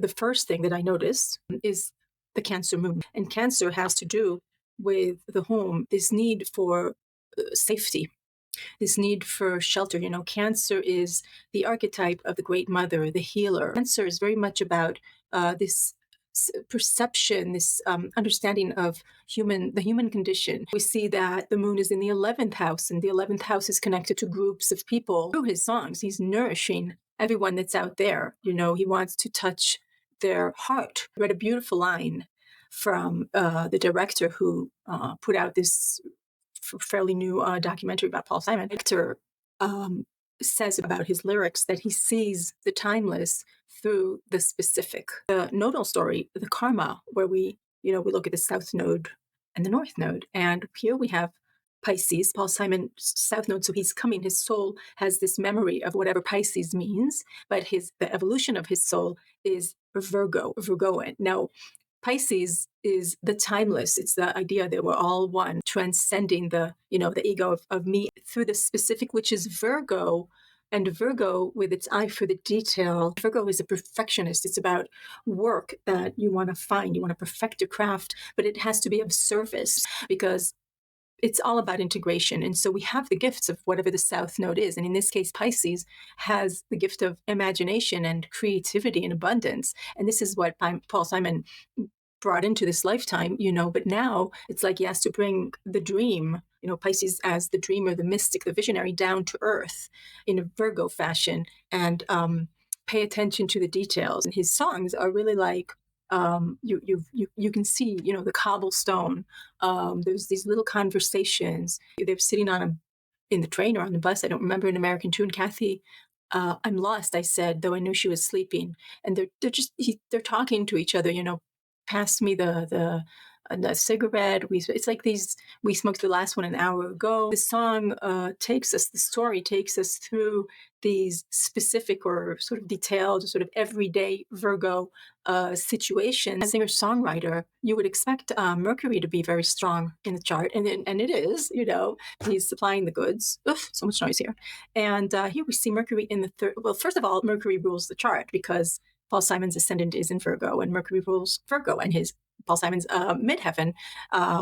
The first thing that I noticed is the Cancer moon. And Cancer has to do with the home, this need for safety, this need for shelter. Cancer is the archetype of the great mother, the healer. Cancer is very much about this perception, this understanding of the human condition. We see that the moon is in the 11th house, and the 11th house is connected to groups of people. Through his songs, he's nourishing everyone that's out there. He wants to touch their heart. I read a beautiful line from the director who put out this fairly new documentary about Paul Simon. Victor says about his lyrics that he sees the timeless through the specific. The nodal story, the karma, where we look at the south node and the north node. And here we have Pisces, Paul Simon's south node. So his soul has this memory of whatever Pisces means, but the evolution of his soul is Virgoan. Now, Pisces is the timeless. It's the idea that we're all one, transcending the ego of me through the specific, which is Virgo. And Virgo, with its eye for the detail, Virgo is a perfectionist. It's about work that you want to find. You want to perfect your craft, but it has to be of service because it's all about integration. And so we have the gifts of whatever the south node is. And in this case, Pisces has the gift of imagination and creativity and abundance. And this is what Paul Simon brought into this lifetime, but now it's like he has to bring the dream, Pisces as the dreamer, the mystic, the visionary, down to earth in a Virgo fashion, and pay attention to the details. And his songs are really like, you can see, the cobblestone. There's these little conversations. They're sitting in the train or on the bus. I don't remember an American tune. Kathy, I'm lost, I said, though I knew she was sleeping. And they're talking to each other, pass me the cigarette. It's like we smoked the last one an hour ago. The song the story takes us through these specific or sort of detailed, sort of everyday Virgo situations. As a singer-songwriter, you would expect Mercury to be very strong in the chart, and it is. He's supplying the goods. Oof, so much noise here. And here we see Mercury in the third. Well, first of all, Mercury rules the chart because Paul Simon's ascendant is in Virgo, and Mercury rules Virgo, and Paul Simon's midheaven,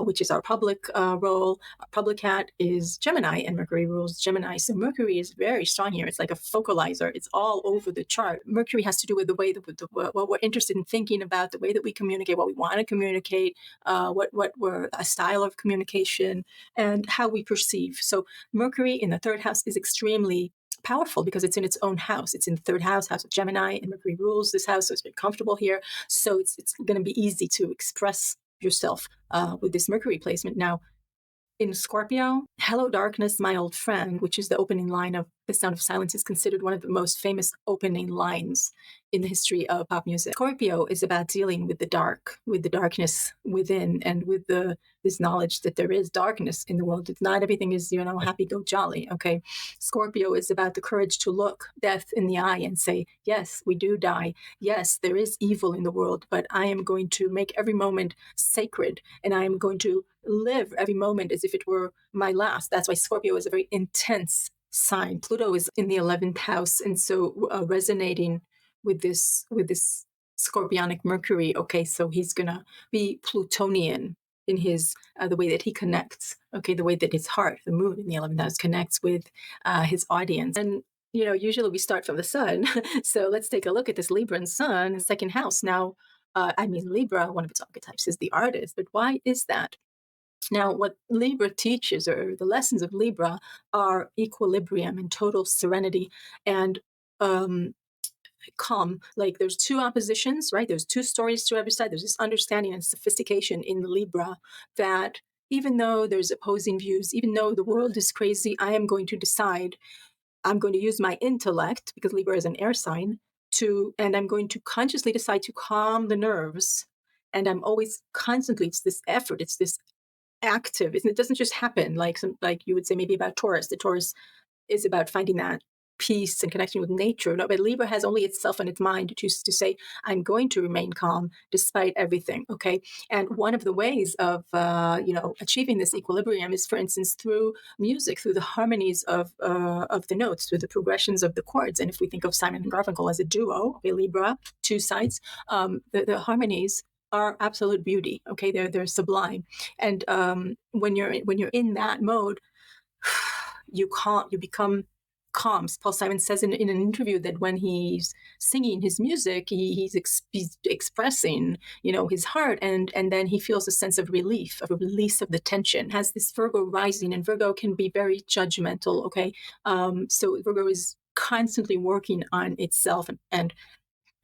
which is our public role. Our public hat is Gemini, and Mercury rules Gemini. So Mercury is very strong here. It's like a focalizer. It's all over the chart. Mercury has to do with the way that what we're interested in thinking about, the way that we communicate, what we want to communicate, what we're a style of communication, and how we perceive. So Mercury in the third house is extremely powerful because it's in its own house. It's in the third house of Gemini, and Mercury rules this house, so it's very comfortable here. So it's going to be easy to express yourself with this Mercury placement. Now, in Scorpio, Hello Darkness, My Old Friend, which is the opening line of The Sound of Silence, is considered one of the most famous opening lines in the history of pop music. Scorpio is about dealing with the dark, with the darkness within, and with this knowledge that there is darkness in the world. It's not everything is, happy, go jolly, okay? Scorpio is about the courage to look death in the eye and say, yes, we do die. Yes, there is evil in the world, but I am going to make every moment sacred, and I am going to live every moment as if it were my last. That's why Scorpio is a very intense sign. Pluto is in the 11th house, and so resonating with this Scorpionic Mercury. Okay, so he's gonna be Plutonian in his the way that he connects. Okay, the way that his heart, the moon in the 11th house, connects with his audience. And usually we start from the sun. So let's take a look at this Libran sun in second house. Now, Libra, one of its archetypes is the artist, but why is that? Now, what Libra teaches, or the lessons of Libra, are equilibrium and total serenity and calm. Like there's two oppositions, right? There's two stories to every side. There's this understanding and sophistication in Libra that even though there's opposing views, even though the world is crazy, I am going to decide, I'm going to use my intellect, because Libra is an air sign, and I'm going to consciously decide to calm the nerves. And I'm always constantly, it's this effort, it's this active. It doesn't just happen like you would say maybe about Taurus. The Taurus is about finding that peace and connection with nature. No, but Libra has only itself and its mind to say, I'm going to remain calm despite everything. Okay. And one of the ways of, achieving this equilibrium is, for instance, through music, through the harmonies of the notes, through the progressions of the chords. And if we think of Simon and Garfunkel as a duo, okay, Libra, two sides, the harmonies are absolute beauty. Okay. They're sublime. And when you're in that mode, you become calm. Paul Simon says in an interview that when he's singing his music, he's expressing, his heart, and then he feels a sense of relief, of a release of the tension. Has this Virgo rising, and Virgo can be very judgmental. Okay, so Virgo is constantly working on itself, and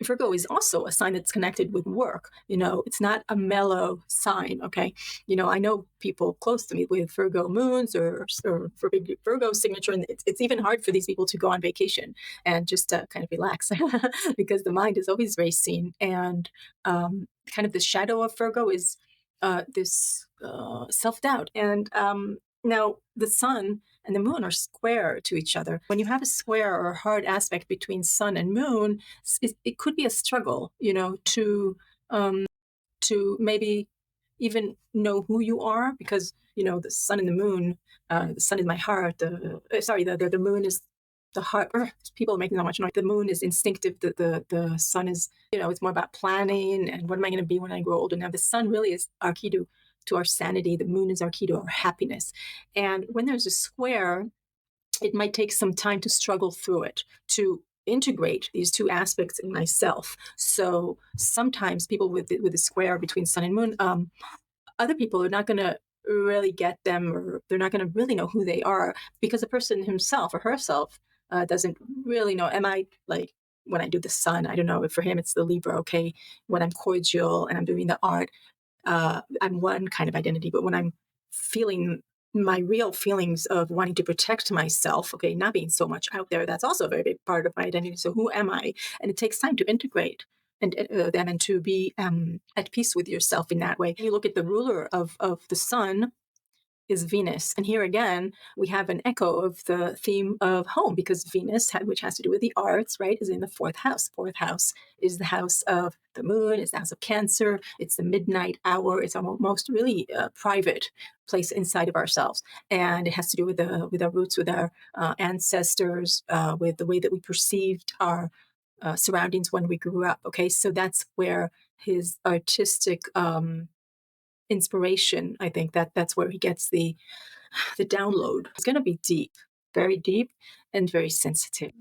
Virgo is also a sign that's connected with work. It's not a mellow sign. Okay. I know people close to me with Virgo moons or for big Virgo signature. And it's even hard for these people to go on vacation and just kind of relax because the mind is always racing. And kind of the shadow of Virgo is this self-doubt. And now the sun and the moon are square to each other. When you have a square or a hard aspect between sun and moon, it could be a struggle, to maybe even know who you are, because the sun and the moon, the sun is my heart. The moon is the heart. People are making so much noise. The moon is instinctive. The sun is, it's more about planning and what am I going to be when I grow older. Now the sun really is our key to our sanity. The moon is our key to our happiness. And when there's a square, it might take some time to struggle through it, to integrate these two aspects in myself. So sometimes people with a square between sun and moon, other people are not going to really get them, or they're not going to really know who they are, because the person himself or herself doesn't really know. Am I like, when I do the sun, I don't know if for him it's the Libra. Okay, when I'm cordial and I'm doing the art, I'm one kind of identity. But when I'm feeling my real feelings of wanting to protect myself, okay, not being so much out there, that's also a very big part of my identity. So who am I? And it takes time to integrate and them, and to be at peace with yourself in that way. You look at the ruler of the sun is Venus. And here again, we have an echo of the theme of home, because Venus, which has to do with the arts, right, is in the fourth house. Fourth house is the house of the moon, it's the house of Cancer, it's the midnight hour, it's our most really private place inside of ourselves. And it has to do with our roots, with our ancestors, with the way that we perceived our surroundings when we grew up. Okay, so that's where his artistic inspiration, I think that's where he gets the download. It's going to be deep, very deep, and very sensitive.